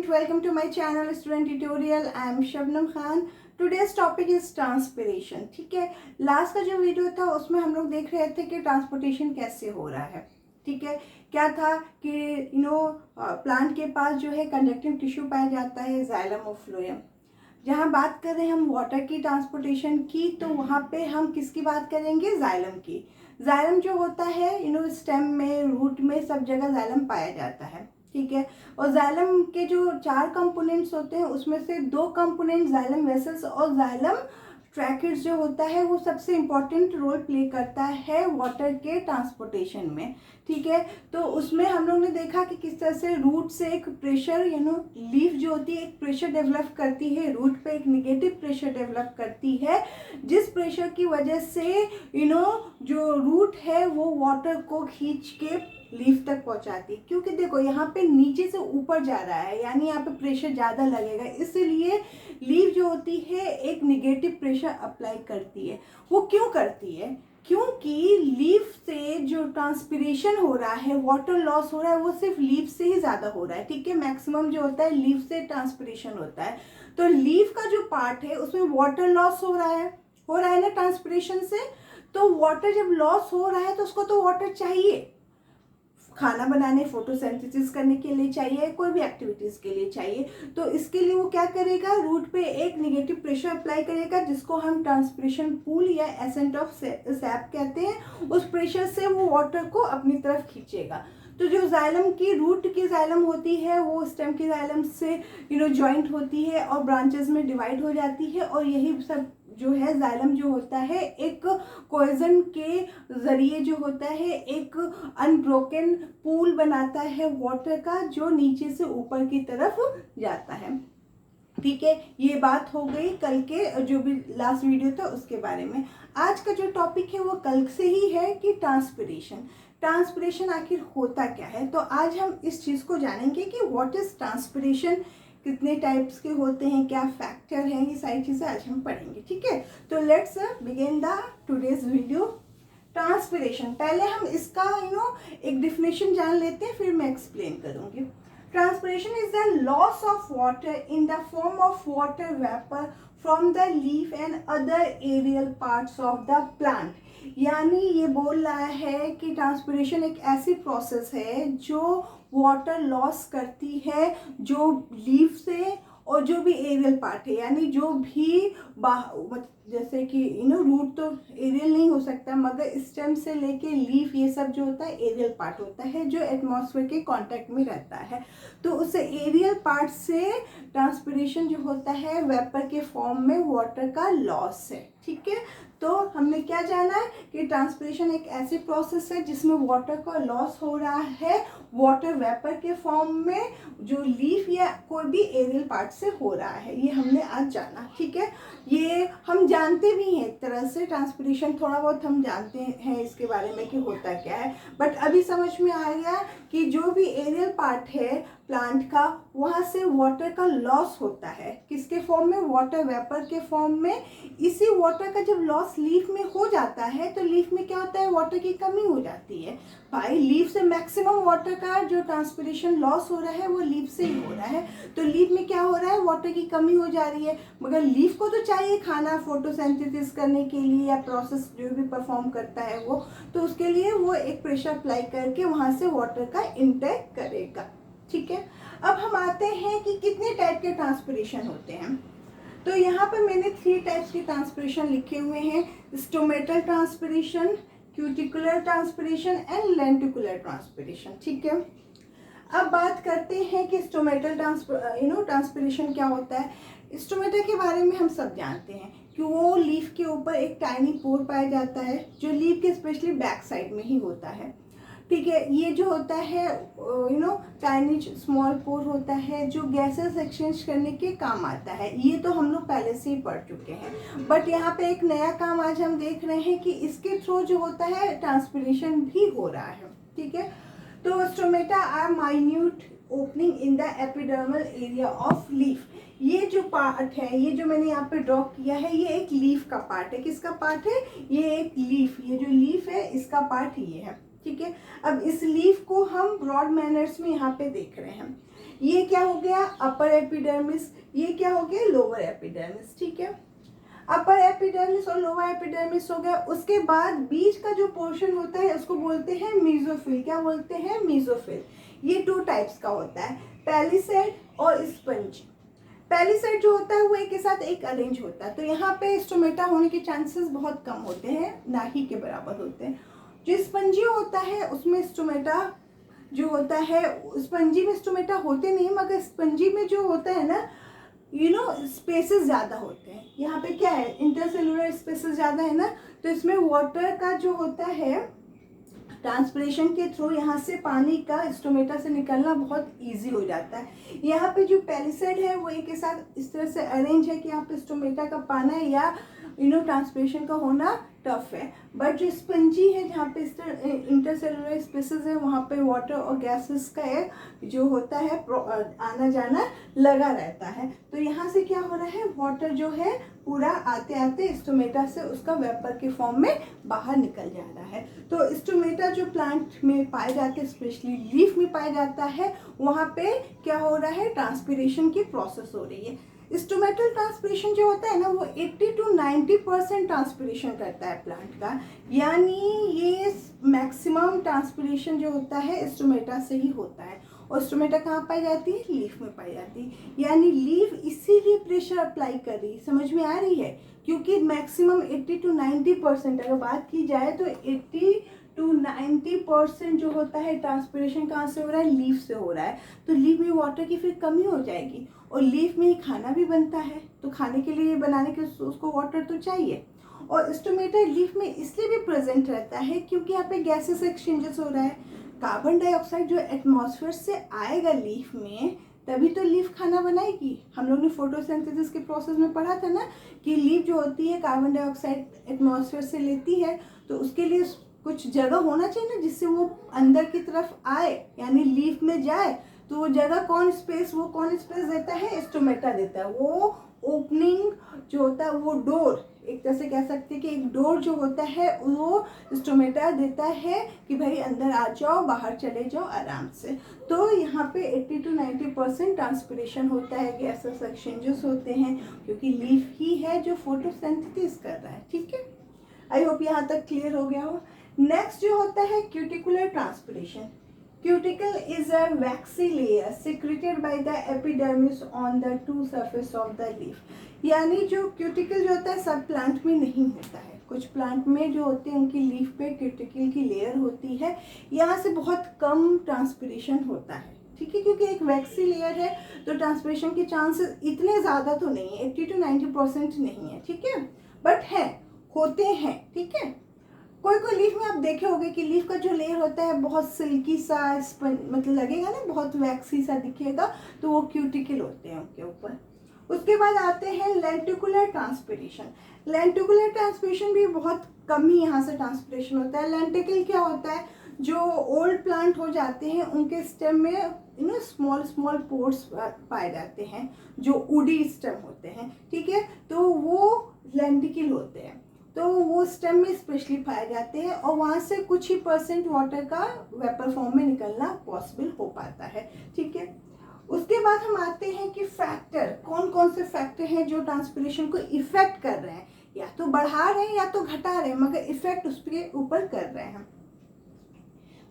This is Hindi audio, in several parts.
welcome to my channel Student Tutorial. I am Shabnam Khan. Today's topic is transpiration. ठीक है, लास्ट का जो वीडियो था उसमें हम लोग देख रहे थे कि ट्रांसपोर्टेशन कैसे हो रहा है. ठीक है, क्या था कि प्लांट के पास जो है कंडक्टिंग टिश्यू पाया जाता है जाइलम और फ्लोएम. जहाँ बात कर रहे हैं हम वाटर की ट्रांसपोर्टेशन की, तो वहाँ पे हम किसकी बात करेंगे? जाइलम की. जाइलम जो होता है स्टेम में, रूट में, सब जगह जाइलम पाया जाता है. ठीक है, और जाइलम के जो 4 कंपोनेंट्स होते हैं उसमें से 2 कंपोनेंट जाइलम वेसल्स और जाइलम ट्रैकेट्स जो होता है वो सबसे इम्पॉर्टेंट रोल प्ले करता है वाटर के ट्रांसपोर्टेशन में. ठीक है, तो उसमें हम लोग ने देखा कि किस तरह से रूट से एक प्रेशर लीफ जो होती है एक प्रेशर डेवलप करती है, रूट पे एक निगेटिव प्रेशर डेवलप करती है, जिस प्रेशर की वजह से जो रूट है वो वाटर को खींच के लीफ तक पहुंचाती है. क्योंकि देखो यहाँ पे नीचे से ऊपर जा रहा है, यानी यहाँ पे प्रेशर ज़्यादा लगेगा, इसलिए लीफ जो होती है एक निगेटिव प्रेशर अप्लाई करती है. वो क्यों करती है? क्योंकि लीफ से जो ट्रांसपिरेशन हो रहा है, वाटर लॉस हो रहा है, वो सिर्फ लीफ से ही ज़्यादा हो रहा है. ठीक है, मैक्सिमम जो होता है लीफ से ट्रांसपिरेशन होता है. तो लीफ का जो पार्ट है उसमें वाटर लॉस हो रहा है ना ट्रांसपिरेशन से. तो वाटर जब लॉस हो रहा है तो उसको तो वाटर चाहिए, खाना बनाने, फोटोसिंथेसिस करने के लिए चाहिए, कोई भी एक्टिविटीज़ के लिए चाहिए. तो इसके लिए वो क्या करेगा? रूट पे एक निगेटिव प्रेशर अप्लाई करेगा, जिसको हम ट्रांसपिरेशन पूल या एसेंट ऑफ सैप कहते हैं. उस प्रेशर से वो वाटर को अपनी तरफ खींचेगा. तो जो जाइलम की रूट की जाइलम होती है वो स्टेम की जाइलम से जॉइंट होती है और ब्रांचेस में डिवाइड हो जाती है. और यही सब जो है जाइलम जो होता है एक कोहेजन के ज़रिए जो होता है एक अनब्रोकन पूल बनाता है वाटर का, जो नीचे से ऊपर की तरफ जाता है. ठीक है, ये बात हो गई कल के जो भी लास्ट वीडियो था उसके बारे में. आज का जो टॉपिक है वो कल से ही है कि ट्रांसपिरेशन आखिर होता क्या है. तो आज हम इस चीज़ को जानेंगे कि व्हाट इज ट्रांसपिरेशन, कितने टाइप्स के होते हैं, क्या फैक्टर हैं, ये सारी चीज़ें आज हम पढ़ेंगे. ठीक है, तो let's begin the today's video. Transpiration, पहले हम इसका एक डिफिनेशन जान लेते हैं, फिर मैं एक्सप्लेन करूँगी. Transpiration is the loss of water in the form of water vapour from the leaf and other aerial parts of the plant. यानी ये बोल रहा है कि ट्रांसपिरेशन एक ऐसी प्रोसेस है जो वाटर लॉस करती है, जो लीफ से और जो भी एरियल पार्ट है, यानी जो भी जैसे कि रूट तो एरियल नहीं हो सकता, मगर स्टेम से लेके लीफ ये सब जो होता है एरियल पार्ट होता है, जो एटमॉस्फेयर के कांटेक्ट में रहता है. तो उस एरियल पार्ट से ट्रांसपिरेशन जो होता है वेपर के फॉर्म में वाटर का लॉस है. ठीक है, तो हमने क्या जाना है कि ट्रांसपिरेशन एक ऐसी प्रोसेस है जिसमें वाटर का लॉस हो रहा है वाटर वेपर के फॉर्म में, जो लीफ या कोई भी एरियल पार्ट से हो रहा है. ये हमने आज जाना. ठीक है, ये हम जानते भी हैं एक तरह से, ट्रांसपिरेशन थोड़ा बहुत हम जानते हैं इसके बारे में कि होता क्या है. बट अभी समझ में आ गया कि जो भी एरियल पार्ट है प्लांट का, वहाँ से वाटर का लॉस होता है. किसके फॉर्म में? वाटर वेपर के फॉर्म में. इसी वाटर का जब लॉस लीफ में हो जाता है तो लीफ में क्या होता है? वाटर की कमी हो जाती है. भाई लीफ से मैक्सिमम वाटर का जो ट्रांसपिरेशन लॉस हो रहा है वो लीफ से ही हो रहा है. तो लीफ में क्या हो रहा है? वाटर की कमी हो जा रही है. मगर लीफ को तो चाहिए खाना, फोटोसिंथेसिस करने के लिए, या प्रोसेस जो भी परफॉर्म करता है वो, तो उसके लिए वो एक प्रेशर अप्लाई करके वहाँ से वाटर का इनटेक करेगा. ठीक है, अब हम आते हैं कि कितने टाइप के ट्रांसपिरेशन होते हैं. तो यहाँ पर मैंने 3 टाइप्स के ट्रांसपिरेशन लिखे हुए हैं: stomatal transpiration, cuticular transpiration and lenticular transpiration. ठीक है, अब बात करते हैं कि स्टोमेटल ट्रांसपिरेशन क्या होता है. स्टोमेटा के बारे में हम सब जानते हैं कि वो लीफ के ऊपर एक टाइनी पोर पाया जाता है, जो लीफ के स्पेशली बैक साइड में ही होता है. ठीक है, ये जो होता है टाइनी स्मॉल पोर होता है, जो गैसेस एक्सचेंज करने के काम आता है. ये तो हम लोग पहले से ही पढ़ चुके हैं. बट यहाँ पे एक नया काम आज हम देख रहे हैं कि इसके थ्रू जो होता है ट्रांसपिरेशन भी हो रहा है. ठीक है, तो stomata are minute opening in the epidermal area of leaf. ये जो पार्ट है, ये जो मैंने यहाँ पे ड्रॉ किया है, ये एक लीफ का पार्ट है. किसका पार्ट है? ये एक लीफ, ये जो लीफ है इसका पार्ट ये है. ठीक है, अब इस लीफ को हम ब्रॉड मैनर्स में यहाँ पे देख रहे हैं. ये क्या हो गया अपर एपिडर्मिस, ये क्या हो गया लोअर एपिडर्मिस, ठीक है। अपर एपिडर्मिस और लोअर एपिडर्मिस हो गया। उसके बाद बीच का जो पोर्शन होता है उसको बोलते हैं मीजोफिल। क्या बोलते हैं? मीजोफिल। ये 2 टाइप्स का होता है, पैलिसेड और स्पंज। पैलिसेड जो होता है वो एक के साथ एक अरेंज होता है, तो यहाँ पे स्टोमेटा होने के चांसेस बहुत कम होते हैं, ना ही के बराबर होते हैं। जो स्पंजी होता है उसमें स्टोमेटा जो होता है, स्पंजी में स्टोमेटा होते नहीं, मगर स्पंजी में जो होता है ना स्पेसेस ज़्यादा होते हैं। यहाँ पे क्या है, इंटरसेलुलर स्पेसेस ज़्यादा है ना, तो इसमें वाटर का जो होता है ट्रांसपिरेशन के थ्रू यहाँ से पानी का स्टोमेटा से निकलना बहुत इजी हो जाता है। यहाँ पे जो पैलिसेड है वो एक के साथ इस तरह से अरेंज है कि यहाँ पे स्टोमेटा का पाना या ट्रांसपिरेशन का होना टफ है। बट जो स्पंजी है जहाँ पे इंटरसेलुलर स्पेसेस है वहाँ पे वाटर और गैसेस का जो होता है आना जाना लगा रहता है। तो यहाँ से क्या हो रहा है, वाटर जो है पूरा आते आते स्टोमेटा से उसका वेपर के फॉर्म में बाहर निकल जा रहा है। तो स्टोमेटा जो प्लांट में पाए जाते हैं, स्पेशली लीफ में पाया जाता है, वहाँ पे क्या हो रहा है, ट्रांसपिरेशन की प्रोसेस हो रही है। स्टोमेटल ट्रांसपिरेशन जो होता है ना वो 80 to 90% ट्रांसपिरेशन करता है प्लांट का, यानी ये मैक्सिमम ट्रांसपिरेशन जो होता है स्टोमेटा से ही होता है। और स्टोमेटा कहाँ पाई जाती है? लीफ में पाई जाती है। यानी लीफ इसीलिए प्रेशर अप्लाई कर रही है, समझ में आ रही है, क्योंकि मैक्सिमम 80 to 90% अगर बात की जाए तो 80 to 90% जो होता है ट्रांसपिरेशन कहाँ से हो रहा है? लीफ से हो रहा है। तो लीफ में वाटर की फिर कमी हो जाएगी, और लीफ में ही खाना भी बनता है, तो खाने के लिए बनाने के उसको वाटर तो चाहिए। और स्टोमेटा लीफ में इसलिए भी प्रेजेंट रहता है क्योंकि यहाँ पे गैसेस एक्सचेंजेस हो रहा है। कार्बन डाइऑक्साइड जो एटमॉस्फेयर से आएगा लीफ में, तभी तो लीफ खाना बनाएगी। हम लोग ने फोटोसिंथेसिस के प्रोसेस में पढ़ा था ना कि लीफ जो होती है कार्बन डाइऑक्साइड एटमॉस्फेयर से लेती है, तो उसके लिए कुछ जगह होना चाहिए ना जिससे वो अंदर की तरफ आए, यानी लीफ में जाए। तो वो जगह कौन स्पेस देता है? स्टोमेटा देता है। वो ओपनिंग जो होता है, वो डोर, एक तरह से कह सकते हैं कि एक डोर जो होता है वो स्टोमेटा देता है कि भाई अंदर आ जाओ, बाहर चले जाओ आराम से। तो यहाँ पे 80 to 90% ट्रांसपिरेशन होता है, गैसेस एक्सचेंजेस होते हैं, क्योंकि लीफ ही है जो फोटोसिंथेसिस कर रहा है। ठीक है, आई होप यहाँ तक क्लियर हो गया हो। नेक्स्ट जो होता है cuticular transpiration. Cuticle is a waxy layer secreted by the epidermis on the two surface of the leaf। यानी जो क्यूटिकल जो होता है सब प्लांट में नहीं होता है, कुछ प्लांट में जो होते हैं उनकी लीफ पे क्यूटिकल की लेयर होती है, यहाँ से बहुत कम ट्रांसपिरेशन होता है। ठीक है, क्योंकि एक वैक्सी लेयर है तो ट्रांसपिरेशन के चांसेस इतने ज़्यादा तो नहीं है, 80 to 90% नहीं है। ठीक है, बट है, होते हैं। ठीक है, कोई कोई लीफ में आप देखे होंगे कि लीफ का जो लेयर होता है बहुत सिल्की सा, मतलब लगेगा ना, बहुत वैक्सी सा दिखेगा, तो वो क्यूटिकल होते हैं उनके ऊपर। उसके बाद आते हैं लेंटिकुलर ट्रांसपिरेशन। लेंटिकुलर ट्रांसपिरेशन भी बहुत कम ही यहाँ से ट्रांसपिरेशन होता है। लेंटिकल क्या होता है? जो ओल्ड प्लांट हो जाते हैं उनके स्टेम में स्मॉल स्मॉल पोर्स पाए जाते हैं जो वुडी स्टेम होते हैं। ठीक है, तो वो लेंटिकल होते हैं, तो वो स्टेम में स्पेशली पाए जाते हैं, और वहाँ से कुछ ही % वाटर का वेपर फॉर्म में निकलना पॉसिबल हो पाता है। ठीक है, उसके बाद हम आते हैं कि फैक्टर, कौन कौन से फैक्टर हैं जो ट्रांसपिरेशन को इफेक्ट कर रहे हैं, या तो बढ़ा रहे हैं या तो घटा रहे हैं, मगर इफेक्ट उसके ऊपर कर रहे हैं।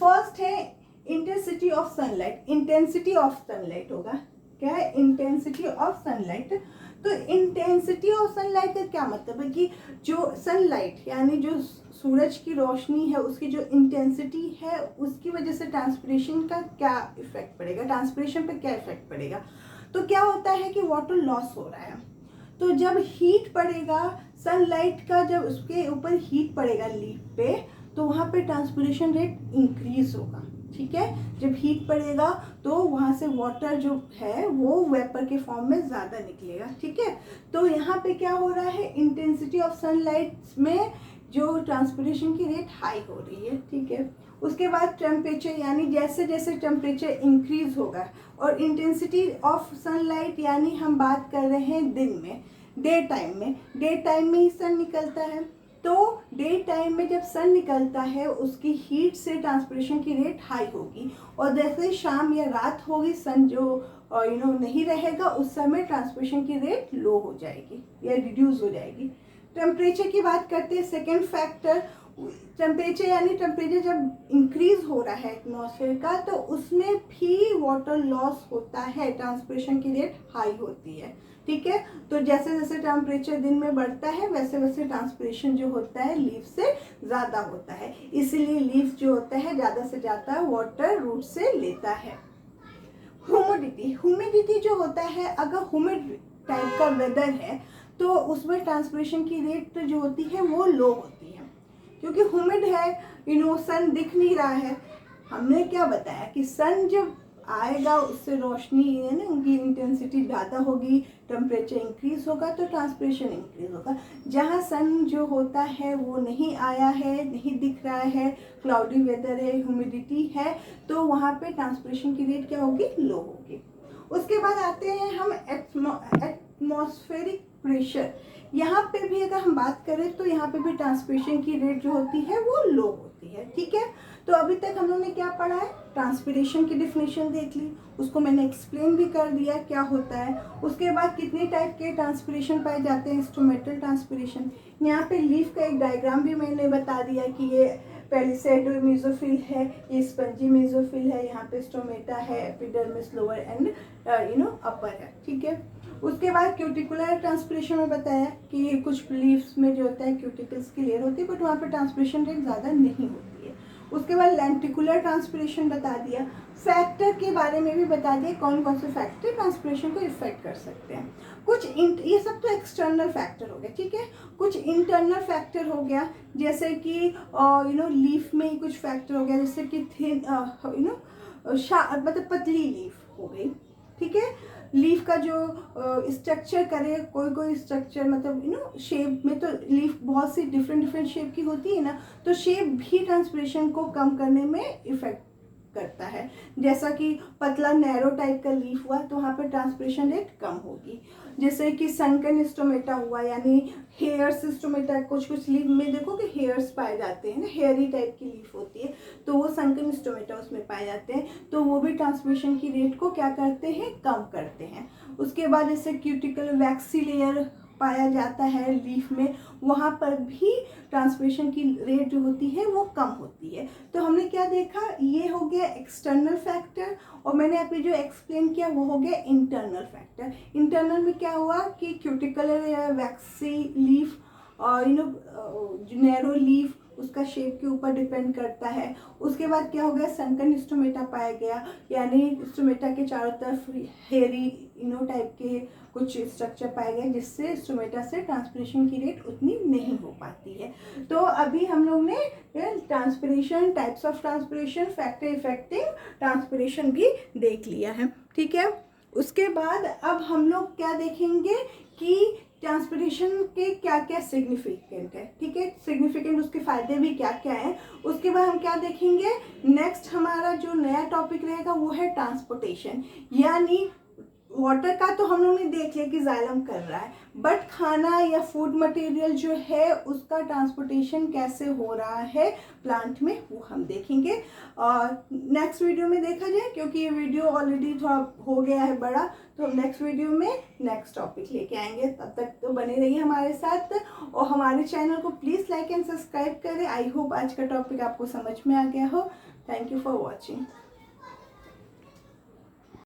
फर्स्ट है intensity of sunlight. Intensity of sunlight होगा, क्या है? Intensity of sunlight. तो इंटेंसिटी ऑफ सनलाइट का क्या मतलब है कि जो सनलाइट यानी जो सूरज की रोशनी है उसकी जो इंटेंसिटी है उसकी वजह से ट्रांसपिरेशन का क्या इफेक्ट पड़ेगा, ट्रांसपिरेशन पे क्या इफेक्ट पड़ेगा। तो क्या होता है कि वाटर लॉस हो रहा है, तो जब हीट पड़ेगा सनलाइट का, जब उसके ऊपर हीट पड़ेगा लीफ पे, तो वहाँ पे ट्रांसपिरेशन रेट इंक्रीज होगा। ठीक है, जब हीट पड़ेगा तो वहाँ से वाटर जो है वो वेपर के फॉर्म में ज़्यादा निकलेगा। ठीक है, तो यहाँ पे क्या हो रहा है, इंटेंसिटी ऑफ सनलाइट में जो ट्रांसपिरेशन की रेट हाई हो रही है। ठीक है, उसके बाद टेम्परेचर, यानी जैसे जैसे टेम्परेचर इंक्रीज होगा, और इंटेंसिटी ऑफ सनलाइट यानी हम बात कर रहे हैं दिन में, डे टाइम में ही सन निकलता है, तो डे टाइम में जब सन निकलता है उसकी हीट से ट्रांसपिरेशन की रेट हाई होगी, और जैसे शाम या रात होगी सन जो नहीं रहेगा, उस समय ट्रांसपिरेशन की रेट लो हो जाएगी या रिड्यूस हो जाएगी। टेम्परेचर की बात करते हैं, सेकेंड फैक्टर टेम्परेचर, यानी टेम्परेचर जब इंक्रीज हो रहा है एटमॉस्फेयर का तो उसमें भी वाटर लॉस होता है, ट्रांसपिरेशन की रेट हाई होती है। ठीक है, तो जैसे जैसे टेम्परेचर दिन में बढ़ता है वैसे वैसे ट्रांसपिरेशन जो होता है लीफ से ज़्यादा होता है, इसीलिए लीफ जो होता है ज़्यादा से ज़्यादा वाटर रूट से लेता है। ह्यूमिडिटी जो होता है, अगर ह्यूमिड टाइप का वेदर है तो उसमें ट्रांसपिरेशन की रेट जो होती है वो लो होती है, क्योंकि ह्यूमिड है, सन दिख नहीं रहा है। हमने क्या बताया कि सन जब आएगा उससे रोशनी है ना, उनकी इंटेंसिटी ज़्यादा होगी, टेम्परेचर इंक्रीज होगा तो ट्रांसपिरेशन इंक्रीज होगा। जहाँ सन जो होता है वो नहीं आया है, नहीं दिख रहा है, क्लाउडी वेदर है, ह्यूमिडिटी है, तो वहाँ पे ट्रांसपिरेशन की रेट क्या होगी, लो होगी। उसके बाद आते हैं हम एटमॉस्फेरिक प्रेशर। यहाँ पे भी अगर हम बात करें तो यहाँ पे भी ट्रांसपिरेशन की रेट जो होती है वो लो होती है। ठीक है, तो अभी तक हम लोग ने क्या पढ़ा है, ट्रांसपिरेशन की डिफिनेशन देख ली, उसको मैंने एक्सप्लेन भी कर दिया क्या होता है। उसके बाद कितने टाइप के ट्रांसपिरेशन पाए जाते हैं, इंस्ट्रूमेंटल ट्रांसपिरेशन। यहाँ पे लीफ का एक डायग्राम भी मैंने बता दिया कि ये पेलिसेड मेसोफिल है, ये स्पंजी मेसोफिल है, यहाँ पे स्टोमेटा है, एपिडर्मिस लोअर एंड अपर है। ठीक है, उसके बाद क्यूटिकुलर ट्रांसपिरेशन में बताया कि कुछ लीव्स में जो होता है क्यूटिकल्स की लेयर होती है, बट वहाँ पे ट्रांसपिरेशन रेट ज़्यादा नहीं होती है। उसके बाद लेंटिकुलर ट्रांसपिरेशन बता दिया। फैक्टर के बारे में भी बता दिया कौन कौन से फैक्टर ट्रांसपिरेशन को इफेक्ट कर सकते हैं। कुछ ये सब तो एक्सटर्नल फैक्टर हो गया। ठीक है, कुछ इंटरनल फैक्टर हो गया, जैसे कि लीफ में कुछ फैक्टर हो गया, जैसे कि थिन मतलब पतली लीफ हो गई। ठीक है, लीफ का जो स्ट्रक्चर करे, कोई स्ट्रक्चर मतलब शेप में, तो लीफ बहुत सी डिफरेंट शेप की होती है ना, तो शेप भी ट्रांसपिरेशन को कम करने में इफेक्ट करता है। जैसा कि पतला नैरो टाइप का लीफ हुआ तो वहाँ पे ट्रांसपिरेशन रेट कम होगी। जैसे कि सनकन स्टोमेटा हुआ, यानी हेयर्स स्टोमेटा, कुछ लीफ में देखो कि हेयर्स पाए जाते हैं ना, हेयरी टाइप की लीफ होती है, तो वो सनकन स्टोमेटा उसमें पाए जाते हैं, तो वो भी ट्रांसपिरेशन की रेट को क्या करते हैं, कम करते हैं। उसके बाद जैसे क्यूटिकल वैक्सी लेयर पाया जाता है लीफ में, वहाँ पर भी ट्रांसपिरेशन की रेट जो होती है वो कम होती है। तो हमने क्या देखा, ये हो गया एक्सटर्नल फैक्टर, और मैंने अभी जो एक्सप्लेन किया वो हो गया इंटरनल फैक्टर। इंटरनल में क्या हुआ कि क्यूटिकुलर या वैक्सी लीफ और नैरो लीफ उसका शेप के ऊपर डिपेंड करता है। उसके बाद क्या हो गया, सनकन स्टोमेटा पाया गया, यानी स्टोमेटा के चारों तरफ हेयरी टाइप के कुछ स्ट्रक्चर पाए गए, जिससे स्टोमेटा से ट्रांसपिरेशन की रेट उतनी नहीं हो पाती है। तो अभी हम लोग ने transpiration, types of transpiration, factor affecting transpiration भी देख लिया है। ठीक है, उसके बाद अब हम लोग क्या देखेंगे कि ट्रांसपिरेशन के क्या क्या सिग्निफिकेंट है। ठीक है, सिग्निफिकेंट उसके फायदे भी क्या क्या हैं। उसके बाद हम क्या देखेंगे, नेक्स्ट हमारा जो नया टॉपिक रहेगा वो है ट्रांसपोर्टेशन, यानी वाटर का तो हम लोग ने देख लिया कि जाइलम कर रहा है, बट खाना या फूड मटेरियल जो है उसका ट्रांसपोर्टेशन कैसे हो रहा है प्लांट में, वो हम देखेंगे और नेक्स्ट वीडियो में देखा जाए, क्योंकि ये वीडियो ऑलरेडी थोड़ा हो गया है बड़ा, तो हम नेक्स्ट वीडियो में नेक्स्ट टॉपिक लेके आएंगे। तब तक तो बने रहिए हमारे साथ और हमारे चैनल को प्लीज़ लाइक एंड सब्सक्राइब करें। आई होप आज का टॉपिक आपको समझ में आ गया हो। Thank you for watching.